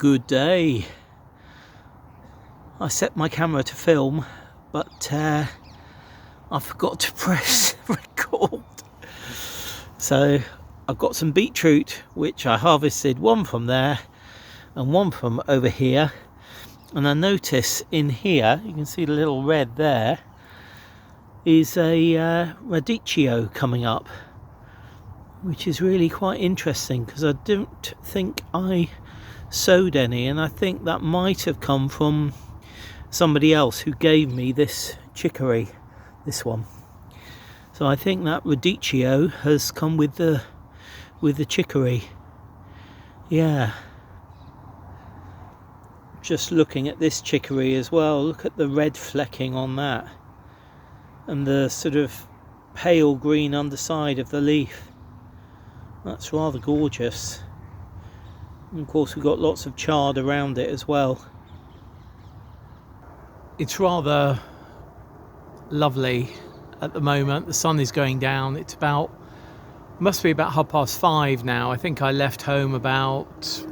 Good day. I set my camera to film, but I forgot to press record. So I've got some beetroot, which I harvested, one from there and one from over here. And I notice in here, you can see the little red there, is a radicchio coming up, which is really quite interesting because I don't think I sowed any, and I think that might have come from somebody else who gave me this chicory, this one. So I think that radicchio has come with the chicory. Yeah. Just looking at this chicory as well, look at the red flecking on that and the sort of pale green underside of the leaf. That's rather gorgeous. And of course we've got lots of chard around it as well. It's rather lovely at the moment. The sun is going down. It's must be about 5:30 now. I think I left home about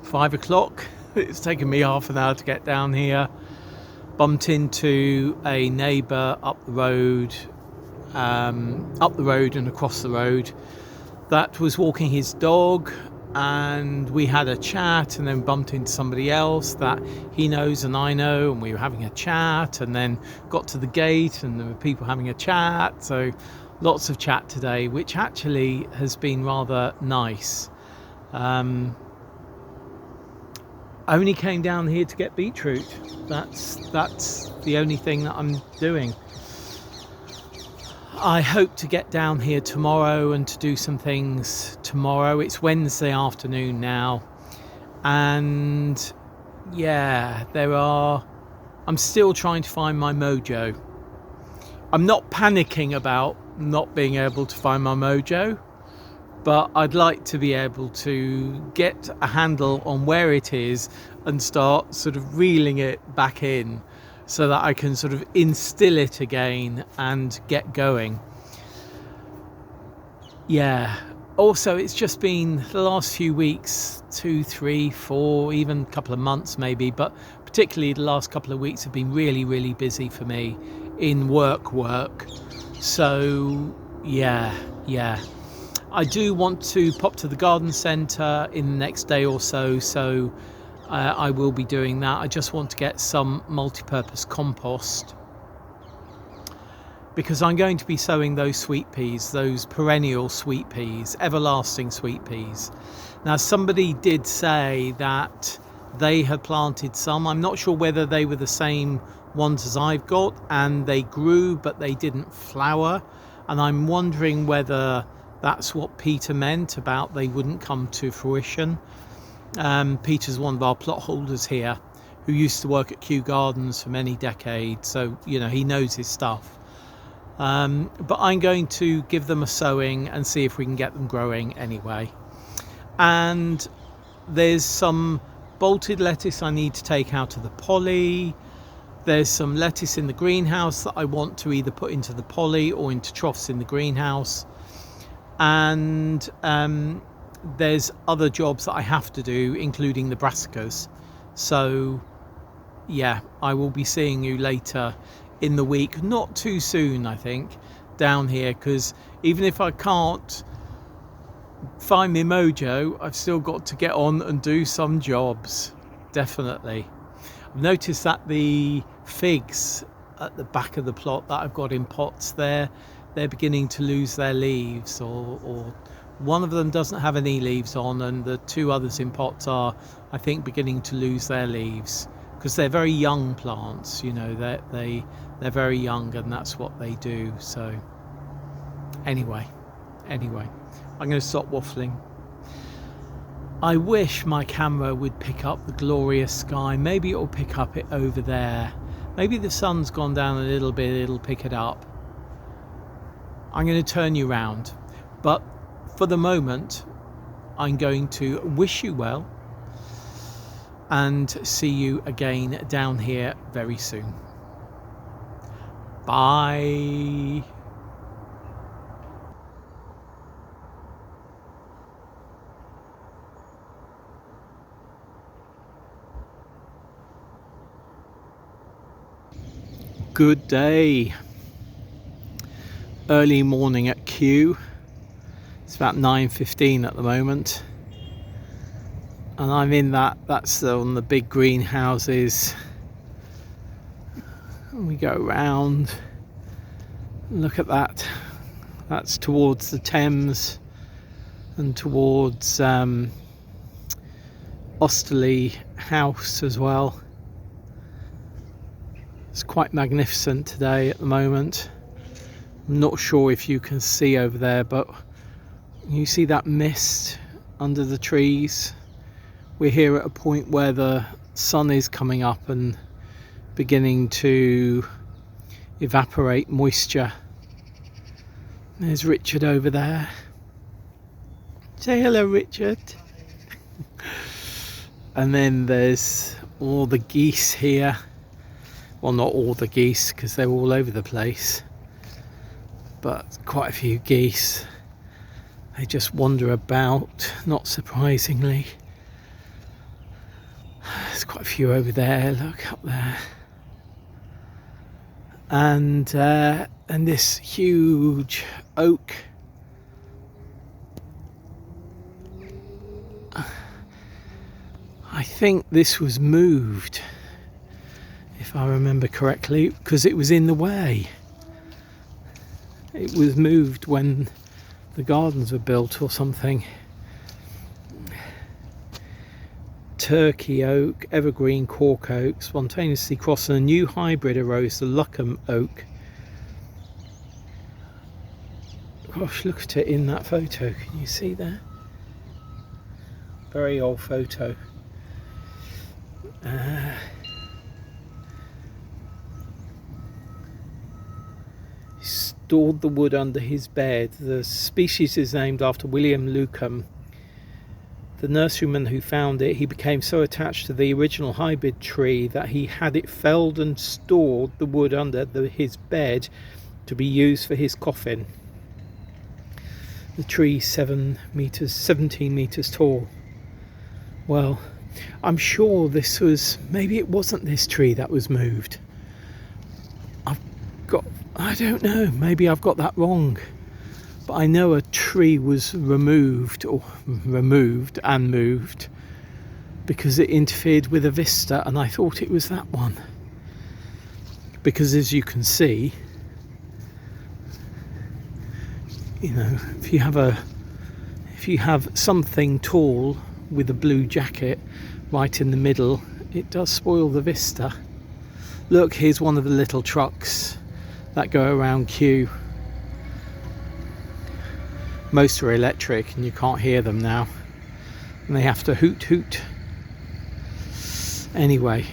5 o'clock. It's taken me half an hour to get down here. Bumped into a neighbour up the road and across the road that was walking his dog, and we had a chat, and then bumped into somebody else that he knows and I know, and we were having a chat, and then got to the gate and there were people having a chat. So lots of chat today, which actually has been rather nice. I only came down here to get beetroot. That's the only thing that I'm doing. I hope to get down here tomorrow and to do some things tomorrow. It's Wednesday afternoon now, and yeah, I'm still trying to find my mojo. I'm not panicking about not being able to find my mojo, but I'd like to be able to get a handle on where it is and start sort of reeling it back in so that I can sort of instill it again and get going. Yeah. Also, it's just been the last few weeks, 2, 3, 4, even a couple of months maybe, but particularly the last couple of weeks have been really, really busy for me in work. So yeah. I do want to pop to the garden centre in the next day or so I will be doing that. I just want to get some multi-purpose compost because I'm going to be sowing those sweet peas, those perennial sweet peas, everlasting sweet peas. Now, somebody did say that they had planted some. I'm not sure whether they were the same ones as I've got, and they grew but they didn't flower, and I'm wondering whether that's what Peter meant about they wouldn't come to fruition. Peter's one of our plot holders here who used to work at Kew Gardens for many decades, so he knows his stuff. But I'm going to give them a sowing and see if we can get them growing anyway. And there's some bolted lettuce I need to take out of the poly. There's some lettuce in the greenhouse that I want to either put into the poly or into troughs in the greenhouse. And there's other jobs that I have to do, including the brassicas. So yeah, I will be seeing you later in the week, not too soon I think, down here, because even if I can't find my mojo, I've still got to get on and do some jobs, definitely. I've noticed that the figs at the back of the plot that I've got in pots there, they're beginning to lose their leaves, or one of them doesn't have any leaves on, and the two others in pots are, I think, beginning to lose their leaves because they're very young plants. They're very young, and that's what they do. So anyway, I'm going to stop waffling. I wish my camera would pick up the glorious sky. Maybe it'll pick up it over there. Maybe the sun's gone down a little bit, it'll pick it up. I'm going to turn you round, but for the moment I'm going to wish you well and see you again down here very soon. Bye. Good day. Early morning at Kew. It's about 9:15 at the moment, and I'm in that's on the big greenhouses. And we go around. Look at that. That's towards the Thames and towards Osterley House as well. It's quite magnificent today at the moment. I'm not sure if you can see over there, but you see that mist under the trees. We're here at a point where the sun is coming up and beginning to evaporate moisture. There's Richard over there. Say hello, Richard. And then there's all the geese here. Well, not all the geese, because they're all over the place, but quite a few geese. They just wander about, not surprisingly. There's quite a few over there, look up there. And this huge oak. I think this was moved, if I remember correctly, because it was in the way. It was moved when the gardens were built or something. Turkey oak, evergreen cork oak, spontaneously crossed, and a new hybrid arose, the Luckham oak. Gosh, look at it in that photo. Can you see there? Very old photo. He stored the wood under his bed. The species is named after William Luckham, the nurseryman who found it. He became so attached to the original hybrid tree that he had it felled and stored the wood under his bed to be used for his coffin. The tree 17 meters tall. Well, I'm sure this was, maybe it wasn't this tree that was moved. I don't know, maybe I've got that wrong. But I know a tree was removed and moved because it interfered with a vista, and I thought it was that one. Because as you can see, you know, if you have something tall with a blue jacket right in the middle, it does spoil the vista. Look, here's one of the little trucks that go around Kew. Most are electric and you can't hear them now, and they have to hoot hoot. Anyway,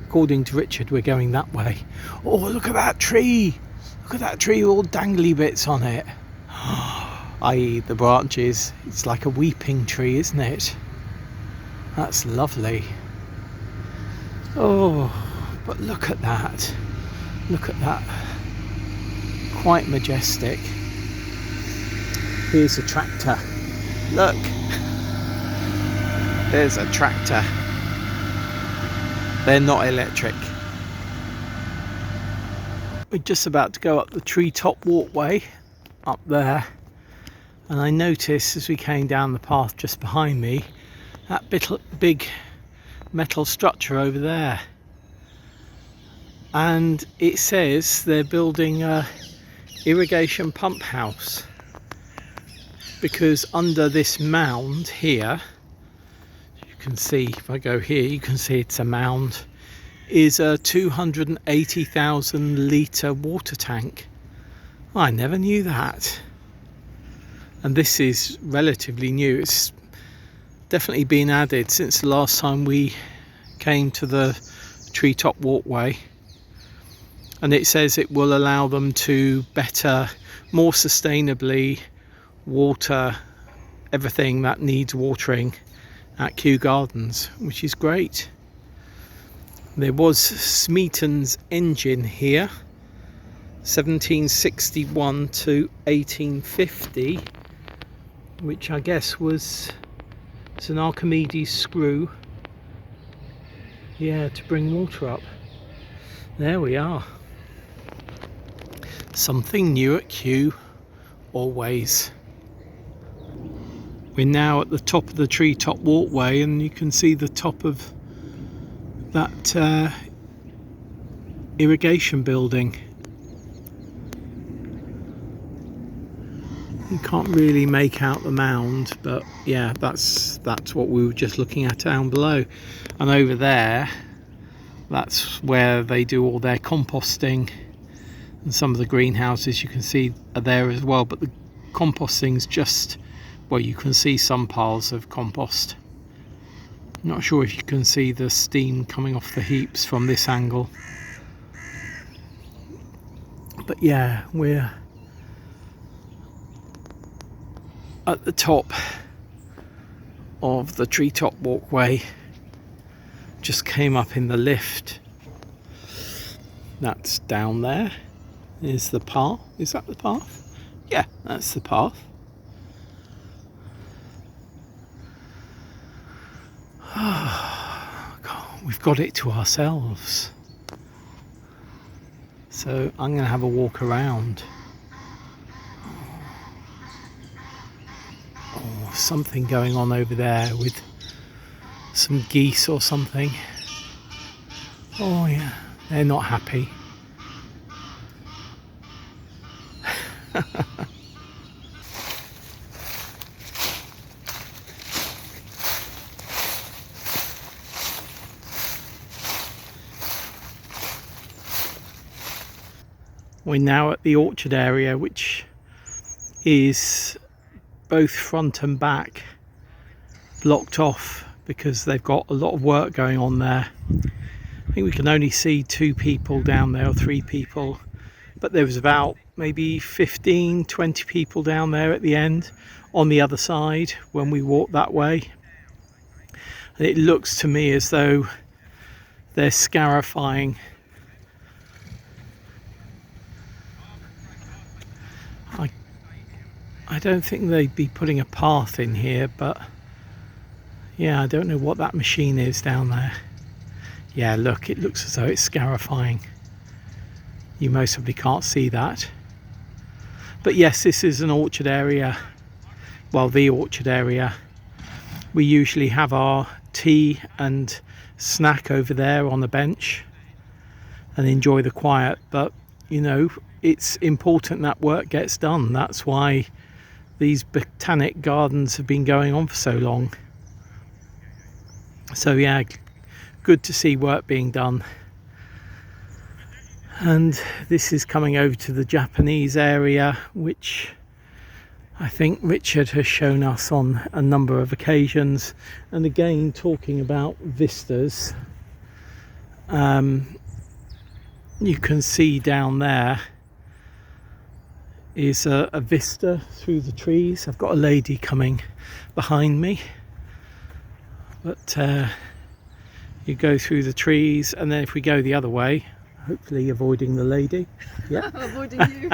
according to Richard, we're going that way. Oh, look at that tree! Look at that tree with all dangly bits on it. I.e. the branches. It's like a weeping tree, isn't it? That's lovely. Oh, but look at that. Look at that. Quite majestic. Here's a tractor. Look. There's a tractor. They're not electric. We're just about to go up the treetop walkway up there, and I noticed as we came down the path just behind me that big metal structure over there, and it says they're building a irrigation pump house, because under this mound here, you can see, if I go here, you can see it's a mound, is a 280,000 litre water tank. I never knew that. And this is relatively new. It's definitely been added since the last time we came to the treetop walkway. And it says it will allow them to better, more sustainably water everything that needs watering at Kew Gardens, which is great. There was Smeaton's engine here, 1761 to 1850, which I guess was, it's an Archimedes screw, yeah, to bring water up. There we are. Something new at Kew, always. We're now at the top of the treetop walkway, and you can see the top of that irrigation building. You can't really make out the mound, but yeah, that's what we were just looking at down below. And over there, that's where they do all their composting, and some of the greenhouses you can see are there as well. But the composting's just, well, you can see some piles of compost. I'm not sure if you can see the steam coming off the heaps from this angle, but yeah, we're at the top of the treetop walkway. Just came up in the lift. That's down there. Is the path? Is that the path? Yeah, that's the path. God, we've got it to ourselves. So I'm going to have a walk around. Oh, something going on over there with some geese or something. Oh yeah, they're not happy. We're now at the orchard area, which is both front and back blocked off because they've got a lot of work going on there. I think we can only see 2 people down there, or 3 people, but there was about maybe 15-20 people down there at the end on the other side when we walked that way. And it looks to me as though they're scarifying. I don't think they'd be putting a path in here, but yeah, I don't know what that machine is down there. Yeah, look, it looks as though it's scarifying. You most probably can't see that. But yes, this is an orchard area. Well, the orchard area. We usually have our tea and snack over there on the bench and enjoy the quiet. But, you know, it's important that work gets done. That's why these botanic gardens have been going on for so long. So yeah, good to see work being done. And this is coming over to the Japanese area, which I think Richard has shown us on a number of occasions. And again, talking about vistas, you can see down there is a vista through the trees. I've got a lady coming behind me, but you go through the trees, and then if we go the other way, hopefully avoiding the lady, yeah, avoiding you.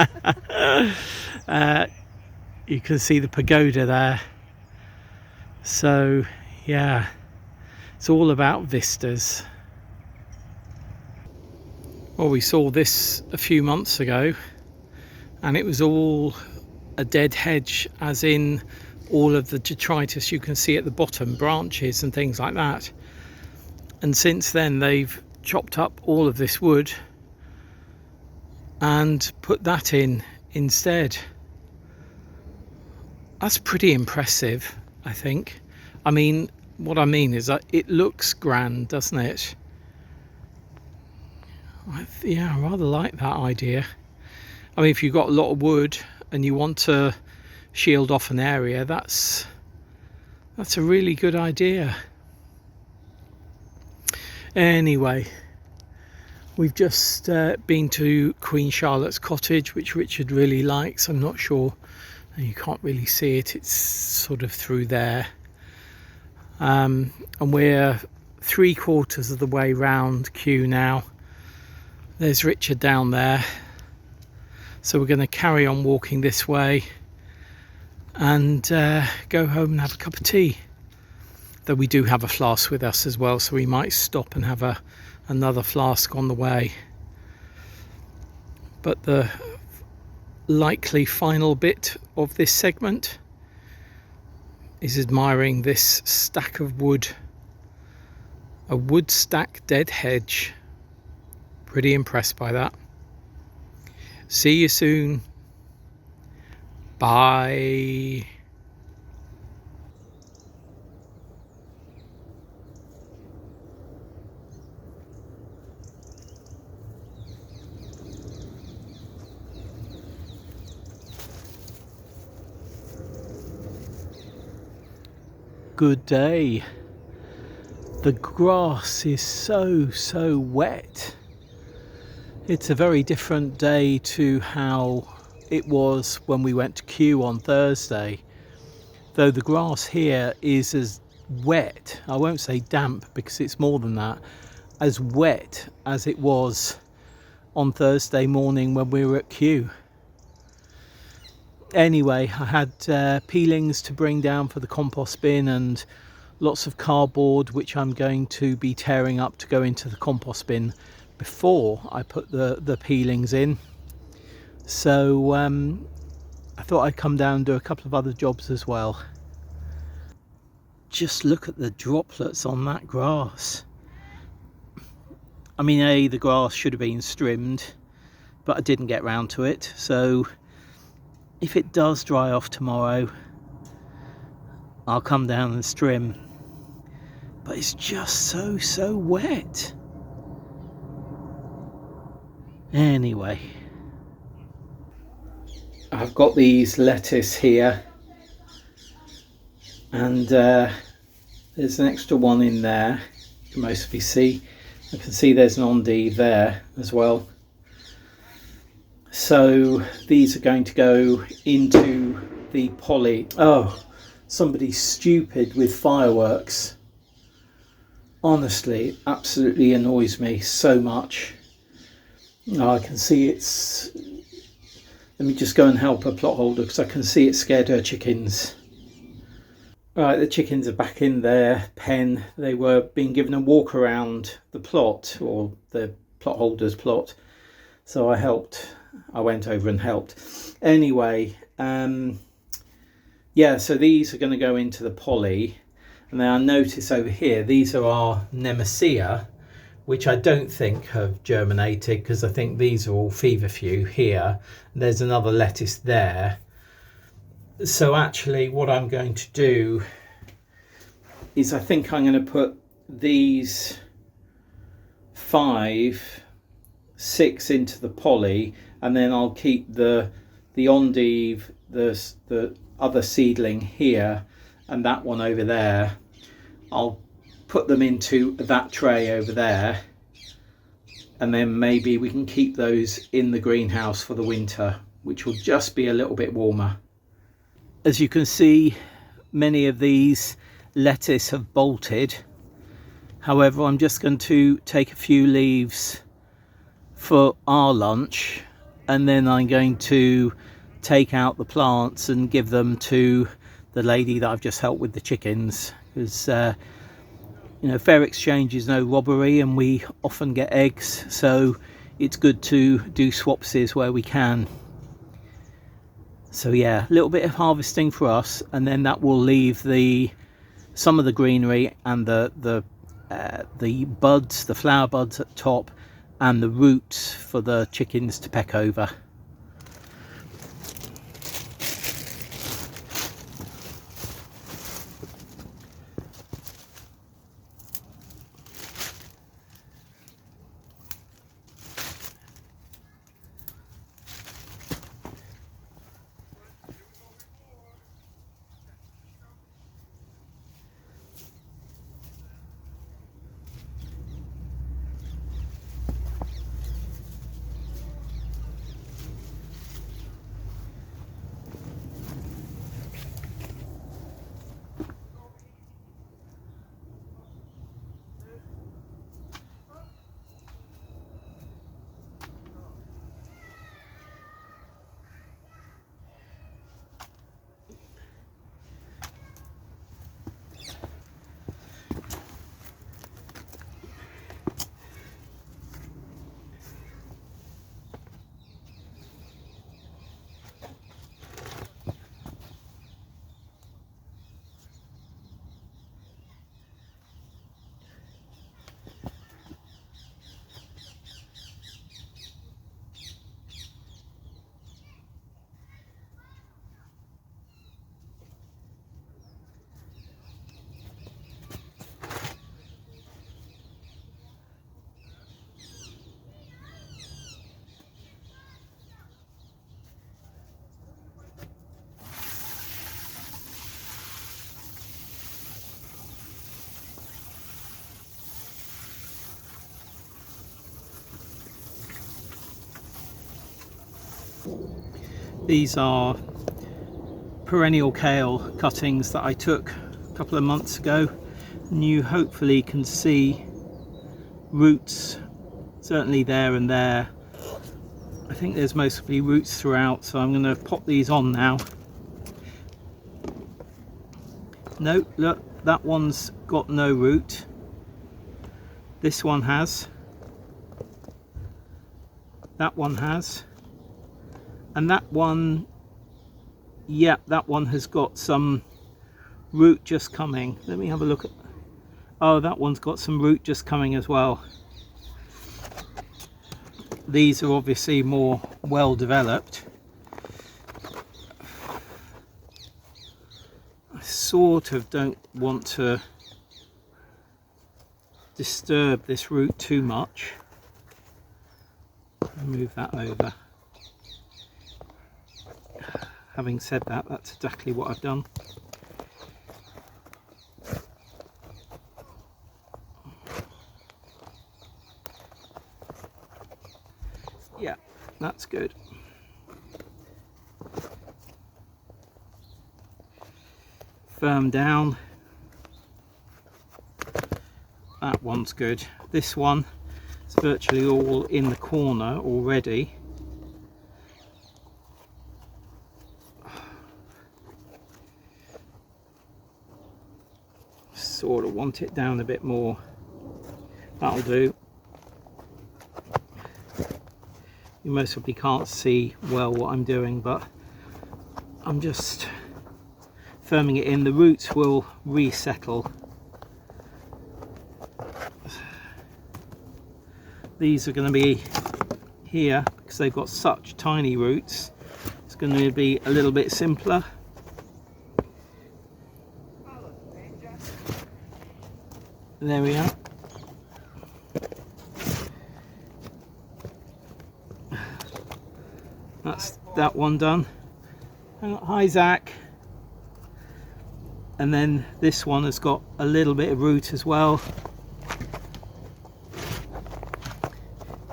You can see the pagoda there. So yeah, it's all about vistas. Well, we saw this a few months ago, and it was all a dead hedge, as in all of the detritus you can see at the bottom, branches and things like that. And since then they've chopped up all of this wood and put that in instead. That's pretty impressive, I think. I mean, what I mean is that it looks grand, doesn't it? Yeah, I rather like that idea. I mean, if you've got a lot of wood and you want to shield off an area, that's a really good idea. Anyway, we've just been to Queen Charlotte's cottage, which Richard really likes. I'm not sure, you can't really see it, it's sort of through there. And we're 3/4 of the way round Kew now. There's Richard down there. So we're going to carry on walking this way and go home and have a cup of tea. Though we do have a flask with us as well, so we might stop and have another flask on the way. But the likely final bit of this segment is admiring this stack of wood, a wood stack dead hedge. Pretty impressed by that. See you soon. Bye. Good day. The grass is so wet. It's a very different day to how it was when we went to Kew on Thursday, though the grass here is as wet, I won't say damp because it's more than that, as wet as it was on Thursday morning when we were at Kew. Anyway, I had peelings to bring down for the compost bin and lots of cardboard which I'm going to be tearing up to go into the compost bin before I put the peelings in. So I thought I'd come down and do a couple of other jobs as well. Just look at the droplets on that grass. I mean, the grass should have been trimmed, but I didn't get round to it. So if it does dry off tomorrow, I'll come down and trim. But it's just so wet. Anyway, I've got these lettuce here, and there's an extra one in there. You can mostly see. I can see there's an endive there as well. So these are going to go into the poly. Oh, somebody's stupid with fireworks. Honestly, absolutely annoys me so much. Oh, I can see it's... Let me just go and help a plot holder because I can see it scared her chickens. Right, the chickens are back in their pen. They were being given a walk around the plot, or the plot holder's plot. So I went over and helped. Anyway, yeah, so these are going to go into the poly. And then I notice over here, these are our nemesia, which I don't think have germinated because I think these are all feverfew here. There's another lettuce there. So actually what I'm going to do is I think I'm going to put these 5, 6 into the poly, and then I'll keep the endive, the other seedling here, and that one over there. I'll put them into that tray over there, and then maybe we can keep those in the greenhouse for the winter, which will just be a little bit warmer. As you can see, many of these lettuce have bolted. However, I'm just going to take a few leaves for our lunch, and then I'm going to take out the plants and give them to the lady that I've just helped with the chickens, because you know, fair exchange is no robbery, and we often get eggs, so it's good to do swapsies where we can. So yeah, a little bit of harvesting for us, and then that will leave some of the greenery and the buds, the flower buds at the top, and the roots for the chickens to peck over. These are perennial kale cuttings that I took a couple of months ago, and you hopefully can see roots certainly there and there. I think there's mostly roots throughout, so I'm going to pop these on now. No, look, that one's got no root. This one has. That one has. And that one, yeah, that one has got some root just coming. Let me have a look at, oh, that one's got some root just coming as well. These are obviously more well developed. I sort of don't want to disturb this root too much. Move that over. Having said that, that's exactly what I've done. Yeah, that's good. Firm down. That one's good. This one is virtually all in the corner already. Sort of want it down a bit more. That'll do. You most probably can't see well what I'm doing, but I'm just firming it in. The roots will resettle. These are going to be here because they've got such tiny roots. It's going to be a little bit simpler. There we are. That's that one done. Hi Zach. And then this one has got a little bit of root as well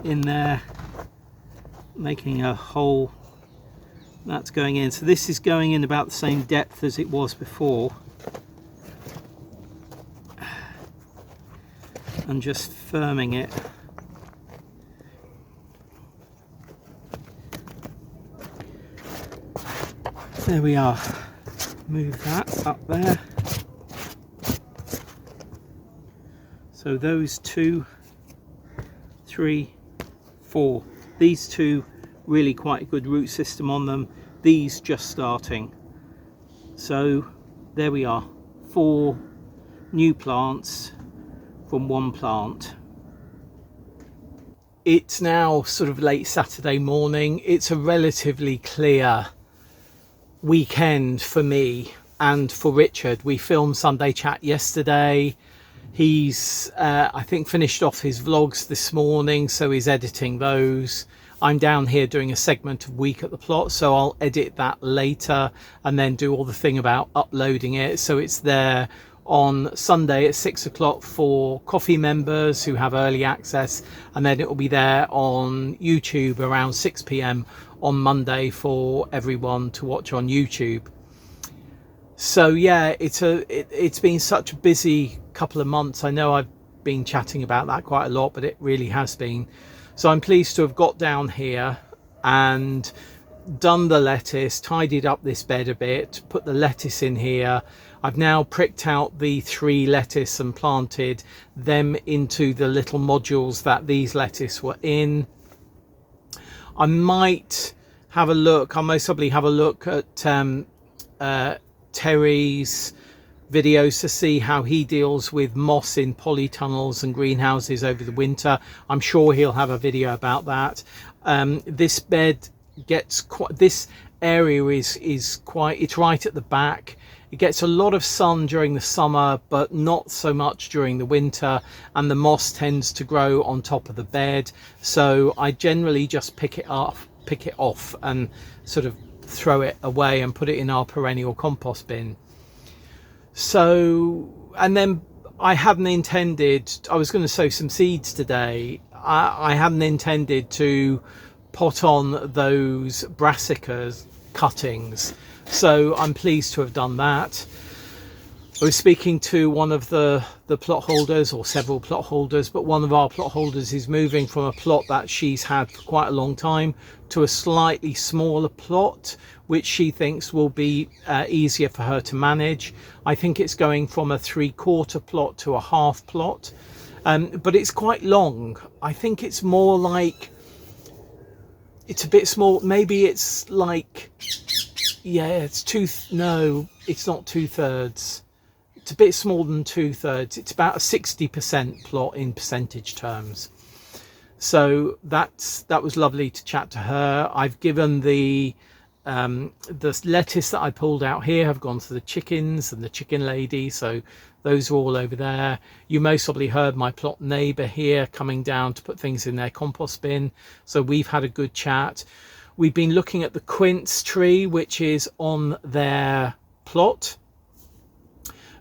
in there, making a hole. That's going in. So this is going in about the same depth as it was before. And just firming it. There we are. Move that up there. So those 2, 3, 4. These two really quite a good root system on them. These just starting. So there we are. 4 new plants from one plant. It's now sort of late Saturday morning. It's a relatively clear weekend for me and for Richard. We filmed Sunday Chat yesterday. He's I think finished off his vlogs this morning, so he's editing those. I'm down here doing a segment of Week at the Plot, so I'll edit that later and then do all the thing about uploading it, so it's there on Sunday at 6 o'clock for coffee members who have early access, and then it will be there on YouTube around 6 p.m. on Monday for everyone to watch on YouTube. So yeah, it's been such a busy couple of months. I know I've been chatting about that quite a lot, but it really has been. So I'm pleased to have got down here and done the lettuce, tidied up this bed a bit, put the lettuce in here. I've now pricked out the 3 lettuce and planted them into the little modules that these lettuce were in. I might have a look, I'll most probably have a look at Terry's videos to see how he deals with moss in polytunnels and greenhouses over the winter. I'm sure he'll have a video about that. This bed gets quite, this area is quite, it's right at the back. It gets a lot of sun during the summer, but not so much during the winter, and the moss tends to grow on top of the bed. So I generally just pick it off and sort of throw it away and put it in our perennial compost bin. So, and then I hadn't intended, I was going to sow some seeds today. I hadn't intended to pot on those brassicas cuttings. So I'm pleased to have done that. I was speaking to one of the plot holders, or several plot holders, but one of our plot holders is moving from a plot that she's had for quite a long time to a slightly smaller plot, which she thinks will be easier for her to manage. I think it's going from a 3/4 plot to a half plot, but it's quite long. I think it's more like, it's a bit small. Maybe it's like, yeah, it's no, it's not 2/3. It's a bit smaller than 2/3. It's about a 60% plot in percentage terms. So that was lovely to chat to her. I've given the lettuce that I pulled out here have gone to the chickens and the chicken lady, so those are all over there. You most probably heard my plot neighbour here coming down to put things in their compost bin, so we've had a good chat. We've been looking at the quince tree, which is on their plot,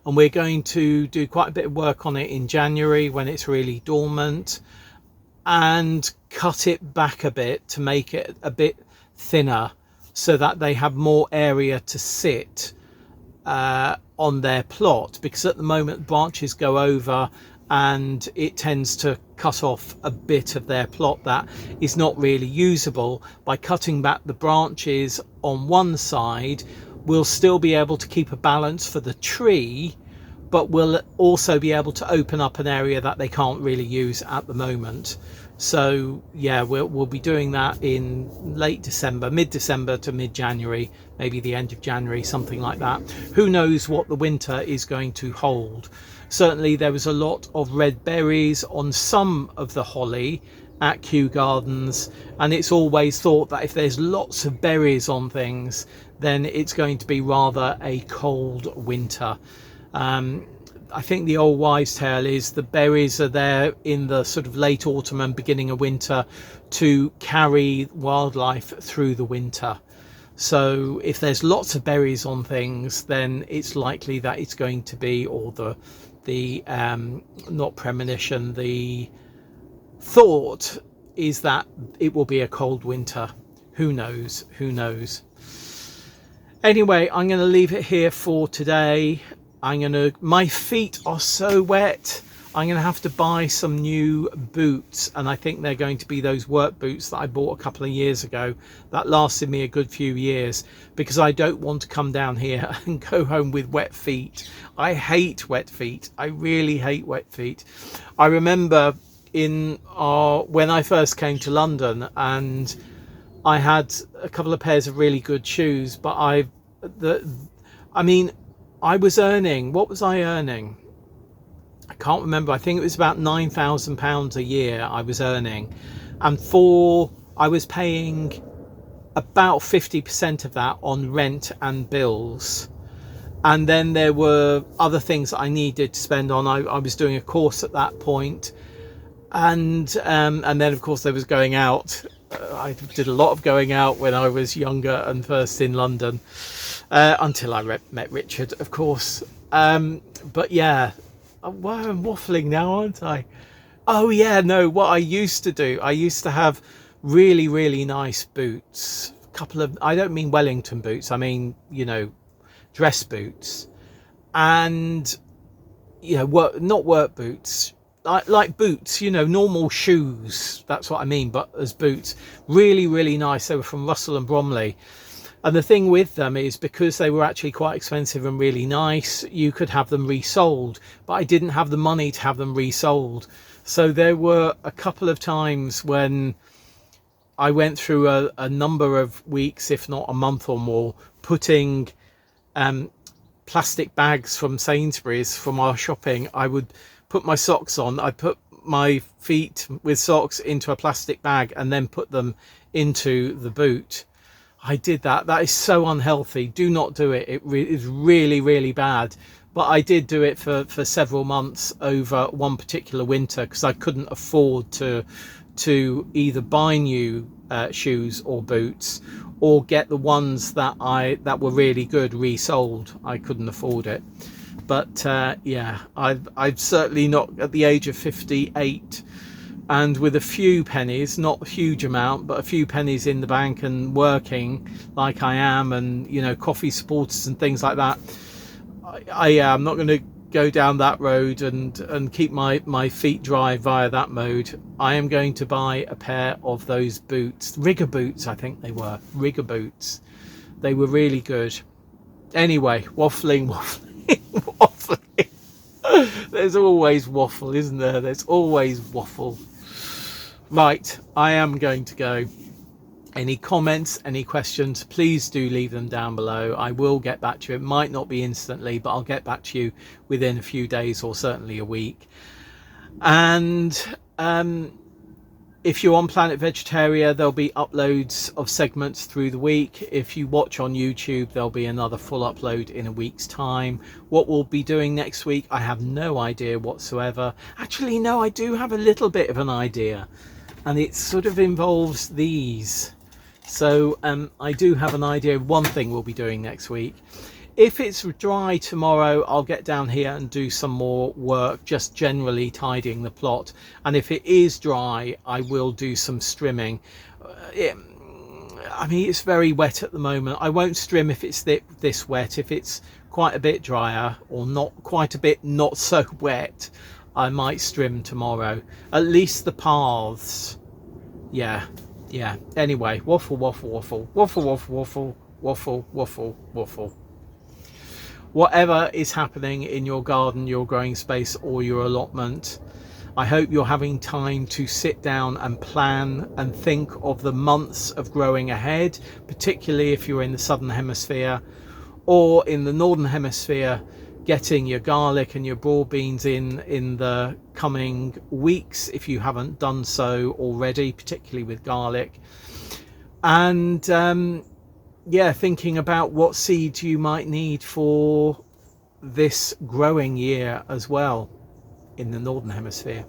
and we're going to do quite a bit of work on it in January when it's really dormant, and cut it back a bit to make it a bit thinner so that they have more area to sit on their plot, because at the moment branches go over and it tends to cut off a bit of their plot that is not really usable. By cutting back the branches on one side, we'll still be able to keep a balance for the tree, but we'll also be able to open up an area that they can't really use at the moment. So yeah, we'll be doing that in late December, mid-December to mid-January, maybe the end of January, something like that. Who knows what the winter is going to hold. Certainly there was a lot of red berries on some of the holly at Kew Gardens, and it's always thought that if there's lots of berries on things, then it's going to be rather a cold winter. I think the old wives' tale is the berries are there in the sort of late autumn and beginning of winter to carry wildlife through the winter. So if there's lots of berries on things, then it's likely that it's going to be, or the not premonition, the thought is that it will be a cold winter. Who knows? Who knows? Anyway, I'm going to leave it here for today. My feet are so wet. I'm going to have to buy some new boots, and I think they're going to be those work boots that I bought a couple of years ago that lasted me a good few years, because I don't want to come down here and go home with wet feet. I hate wet feet. I really hate wet feet. I remember when I first came to London, and I had a couple of pairs of really good shoes, but I was earning, what was I earning? I can't remember. I think it was about £9,000 a year I was earning, and I was paying about 50% of that on rent and bills, and then there were other things that I needed to spend on. I was doing a course at that point, and then of course there was going out. I did a lot of going out when I was younger and first in London, until I met Richard, of course. But yeah, well, I'm waffling now, aren't I? Oh yeah, no, what I used to do, I used to have really, really nice boots. I don't mean Wellington boots, I mean, dress boots. And, not work boots. Like boots, normal shoes, that's what I mean, but as boots. Really, really nice. They were from Russell and Bromley. And the thing with them is, because they were actually quite expensive and really nice, you could have them resold, but I didn't have the money to have them resold. So there were a couple of times when I went through a number of weeks, if not a month or more, putting plastic bags from Sainsbury's from our shopping. I would put my socks on, I'd put my feet with socks into a plastic bag and then put them into the boot. I did that. That is so unhealthy. Do not do it. It is really, really bad. But I did do it for several months over one particular winter, because I couldn't afford to either buy new shoes or boots, or get the ones that were really good resold. I couldn't afford it. But yeah, I've certainly not, at the age of 58, and with a few pennies, not a huge amount, but a few pennies in the bank and working like I am, and you know, coffee supporters and things like that, I'm not going to go down that road and keep my feet dry via that mode. I am going to buy a pair of those boots, rigger boots, I think they were rigger boots. They were really good. Anyway, waffling waffling. There's always waffle, isn't there? There's always waffle. Right, I am going to go. Any comments, any questions, please do leave them down below. I will get back to you. It might not be instantly, but I'll get back to you within a few days or certainly a week. And if you're on Planet Vegetaria, there'll be uploads of segments through the week. If you watch on YouTube, there'll be another full upload in a week's time. What we'll be doing next week, I have no idea whatsoever. Actually, no, I do have a little bit of an idea, and it sort of involves these. So I do have an idea of one thing we'll be doing next week. If it's dry tomorrow, I'll get down here and do some more work, just generally tidying the plot. And if it is dry, I will do some strimming. I mean, it's very wet at the moment. I won't strim if it's this wet. If it's quite a bit drier, or not quite a bit not so wet, I might strim tomorrow. At least the paths. Yeah. Anyway, waffle, waffle, waffle, waffle, waffle, waffle, waffle, waffle, waffle. Whatever is happening in your garden, your growing space, or your allotment, I hope you're having time to sit down and plan and think of the months of growing ahead, particularly if you're in the southern hemisphere, or in the northern hemisphere, getting your garlic and your broad beans in the coming weeks if you haven't done so already, particularly with garlic. And yeah, thinking about what seeds you might need for this growing year as well in the northern hemisphere.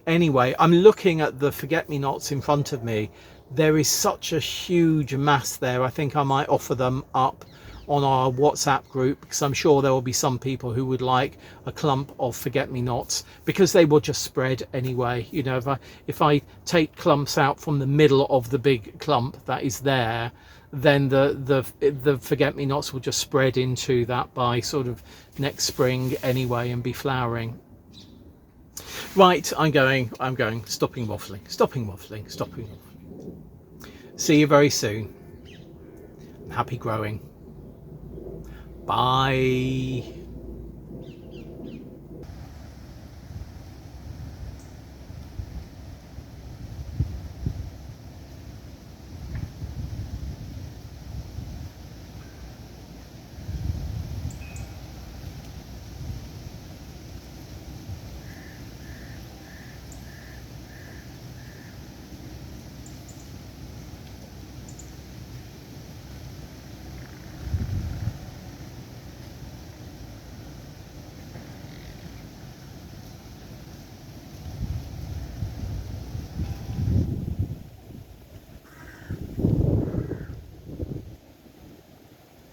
Anyway, I'm looking at the forget-me-nots in front of me. There is such a huge mass there. I think I might offer them up on our WhatsApp group, because I'm sure there will be some people who would like a clump of forget-me-nots, because they will just spread anyway. You know, if I take clumps out from the middle of the big clump that is there, then the forget-me-nots will just spread into that by sort of next spring anyway and be flowering. Right, I'm going, stopping waffling. See you very soon. Happy growing. Bye.